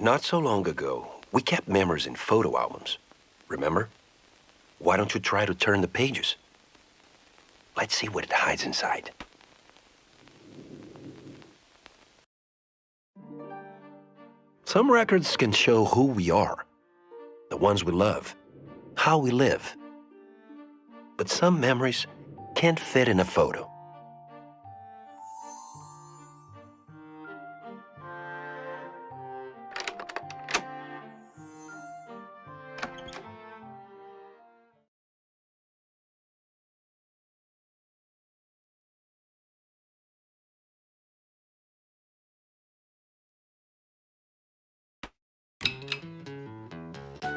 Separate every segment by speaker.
Speaker 1: Not so long ago, we kept memories in photo albums. Remember? Why don't you try to turn the pages? Let's see what it hides inside. Some records can show who we are, the ones we love, how we live. But some memories can't fit in a photo.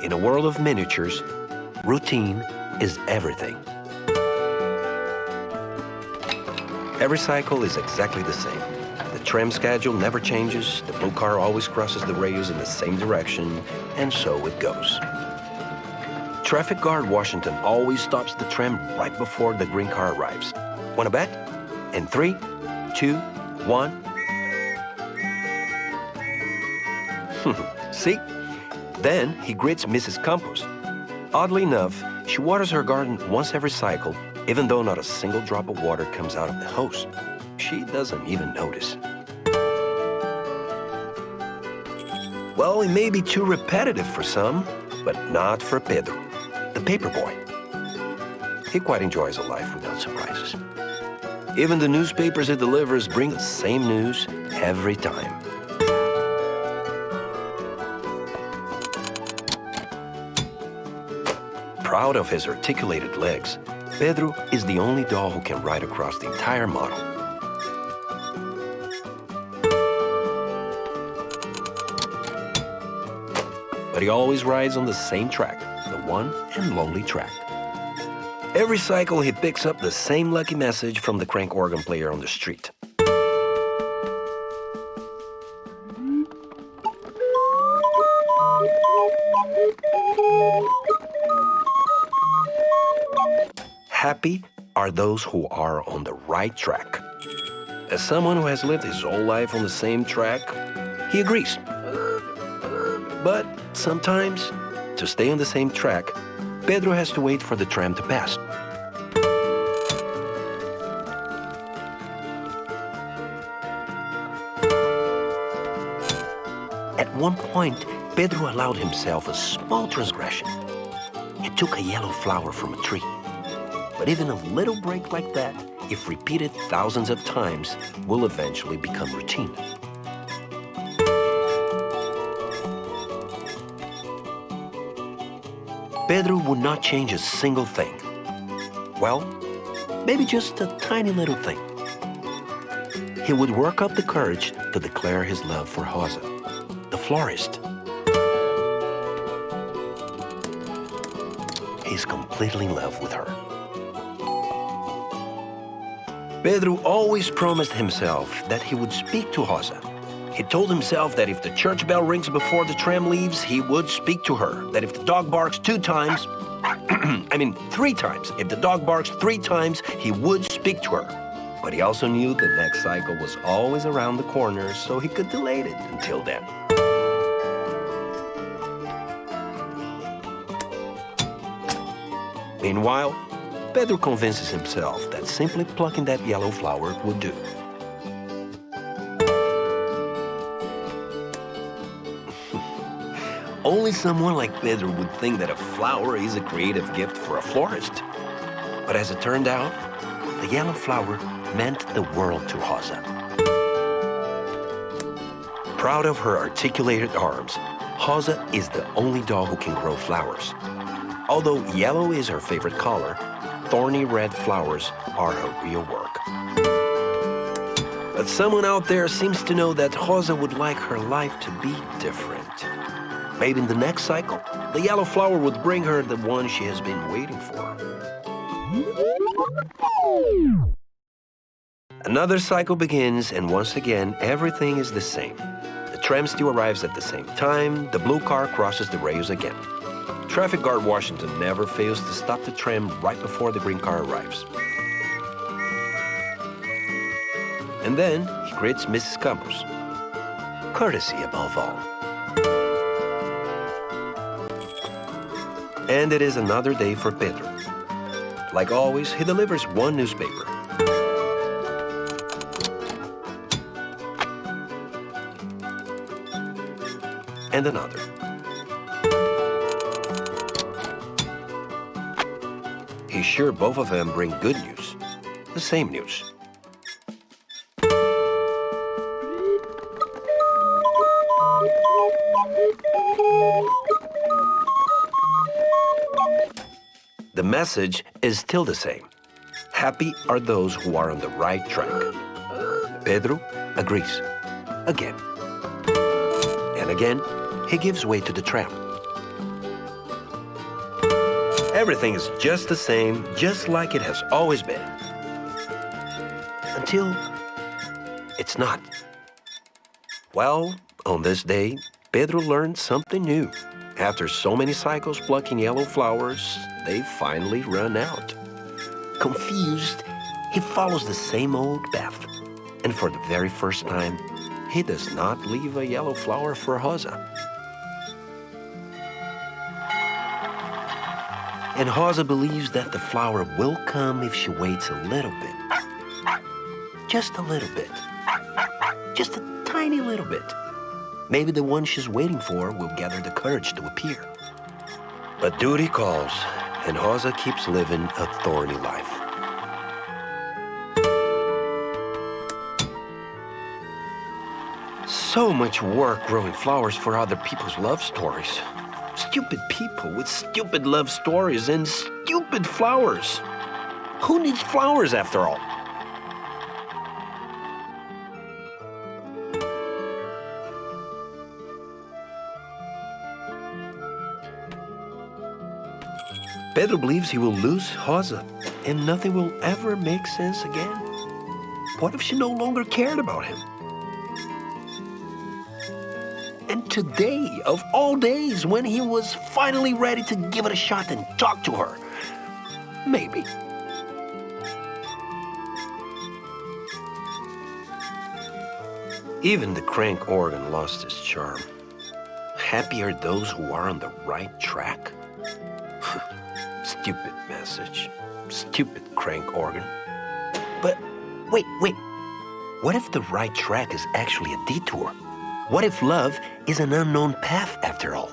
Speaker 1: In a world of miniatures, routine is everything. Every cycle is exactly the same. The tram schedule never changes, the blue car always crosses the rails in the same direction, and so it goes. Traffic guard Washington always stops the tram right before the green car arrives. Wanna bet? In 3, 2, 1. See? Then he greets Mrs. Campos. Oddly enough, she waters her garden once every cycle, even though not a single drop of water comes out of the hose. She doesn't even notice. Well, it may be too repetitive for some, but not for Pedro, the paper boy. He quite enjoys a life without surprises. Even the newspapers he delivers bring the same news every time. Proud of his articulated legs, Pedro is the only dog who can ride across the entire model. But he always rides on the same track, the one and lonely track. Every cycle he picks up the same lucky message from the crank organ player on the street. Happy are those who are on the right track. As someone who has lived his whole life on the same track, he agrees. But sometimes, to stay on the same track, Pedro has to wait for the tram to pass. At one point, Pedro allowed himself a small transgression. He took a yellow flower from a tree. But even a little break like that, if repeated thousands of times, will eventually become routine. Pedro would not change a single thing. Well, maybe just a tiny little thing. He would work up the courage to declare his love for Rosa, the florist. He's completely in love with her. Pedro always promised himself that he would speak to Rosa. He told himself that if the church bell rings before the tram leaves, he would speak to her. That if the dog barks 2 times, 3 times, if the dog barks 3 times, he would speak to her. But he also knew the next cycle was always around the corner, so he could delay it until then. Meanwhile, Pedro convinces himself that simply plucking that yellow flower would do. Only someone like Pedro would think that a flower is a creative gift for a florist. But as it turned out, the yellow flower meant the world to Rosa. Proud of her articulated arms, Rosa is the only dog who can grow flowers. Although yellow is her favorite color, thorny red flowers are her real work. But someone out there seems to know that Rosa would like her life to be different. Maybe in the next cycle, the yellow flower would bring her the one she has been waiting for. Another cycle begins, and once again, everything is the same. The tram still arrives at the same time, the blue car crosses the rails again. Traffic guard Washington never fails to stop the tram right before the green car arrives. And then he greets Mrs. Campos. Courtesy above all. And it is another day for Pedro. Like always, he delivers one newspaper. And another. He's sure both of them bring good news. The same news. The message is still the same. Happy are those who are on the right track. Pedro agrees. Again. And again, he gives way to the tram. Everything is just the same, just like it has always been. Until it's not. Well, on this day, Pedro learned something new. After so many cycles plucking yellow flowers, they finally run out. Confused, he follows the same old path. And for the very first time, he does not leave a yellow flower for Rosa. And Rosa believes that the flower will come if she waits a little bit. Just a little bit. Just a tiny little bit. Maybe the one she's waiting for will gather the courage to appear. But duty calls, and Rosa keeps living a thorny life. So much work growing flowers for other people's love stories. Stupid people with stupid love stories and stupid flowers. Who needs flowers after all? Pedro believes he will lose Rosa, and nothing will ever make sense again. What if she no longer cared about him? And today, of all days, when he was finally ready to give it a shot and talk to her, maybe. Even the crank organ lost its charm. Happy are those who are on the right track. Stupid message. Stupid crank organ. But wait. What if the right track is actually a detour? What if love is an unknown path after all?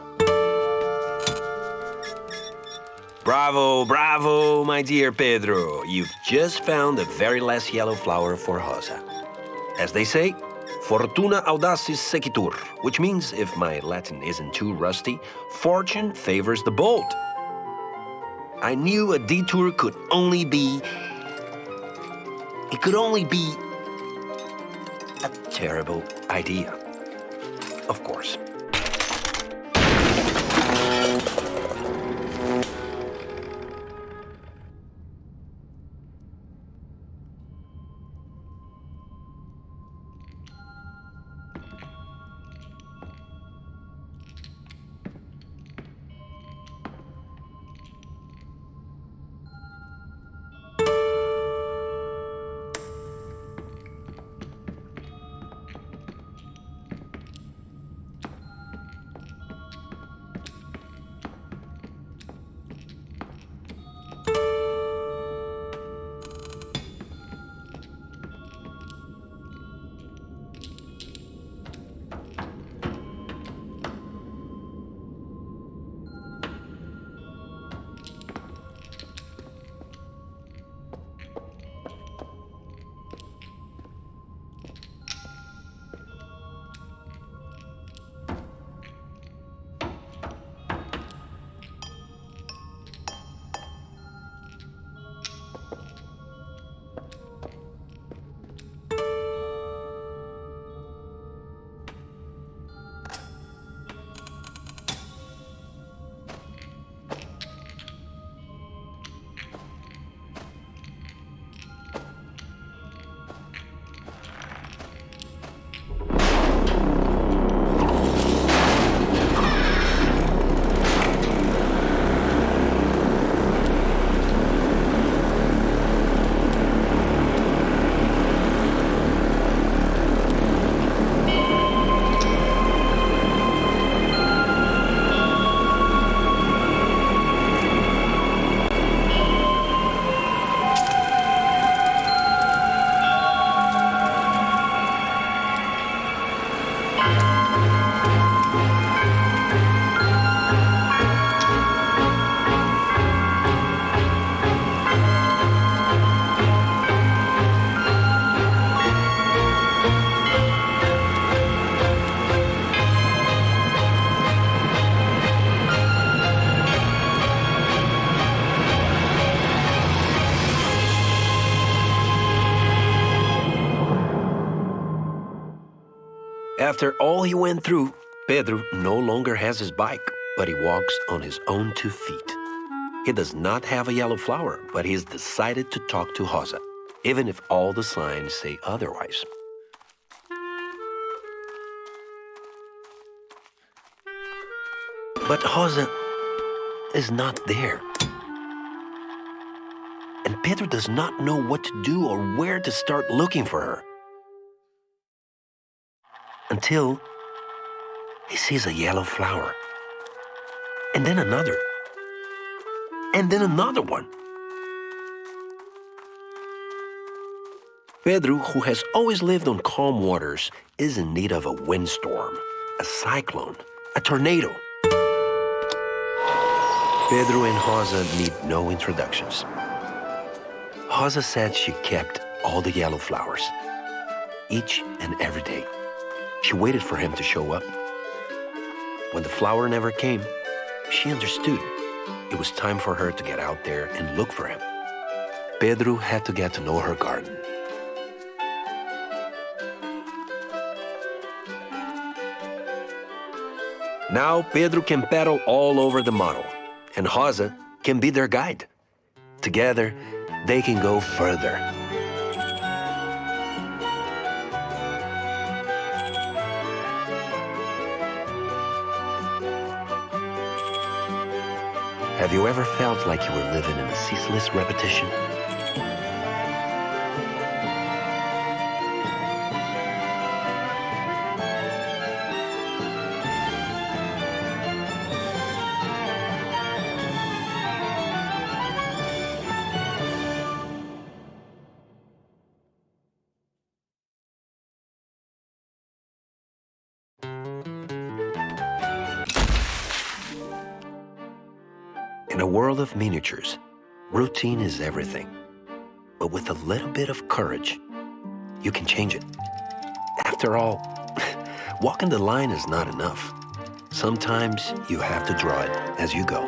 Speaker 1: Bravo, my dear Pedro. You've just found the very last yellow flower for Rosa. As they say, fortuna audacis sequitur, which means, if my Latin isn't too rusty, fortune favors the bold. I knew a detour could only be a terrible idea. Of course. After all he went through, Pedro no longer has his bike, but he walks on his own 2 feet. He does not have a yellow flower, but he's decided to talk to Rosa, even if all the signs say otherwise. But Rosa is not there. And Pedro does not know what to do or where to start looking for her. Until he sees a yellow flower. And then another. And then another one. Pedro, who has always lived on calm waters, is in need of a windstorm, a cyclone, a tornado. Pedro and Rosa need no introductions. Rosa said she kept all the yellow flowers, each and every day. She waited for him to show up. When the flower never came, she understood. It was time for her to get out there and look for him. Pedro had to get to know her garden. Now Pedro can paddle all over the model, and Rosa can be their guide. Together, they can go further. Have you ever felt like you were living in a ceaseless repetition? In a world of miniatures, routine is everything. But with a little bit of courage, you can change it. After all, walking the line is not enough. Sometimes you have to draw it as you go.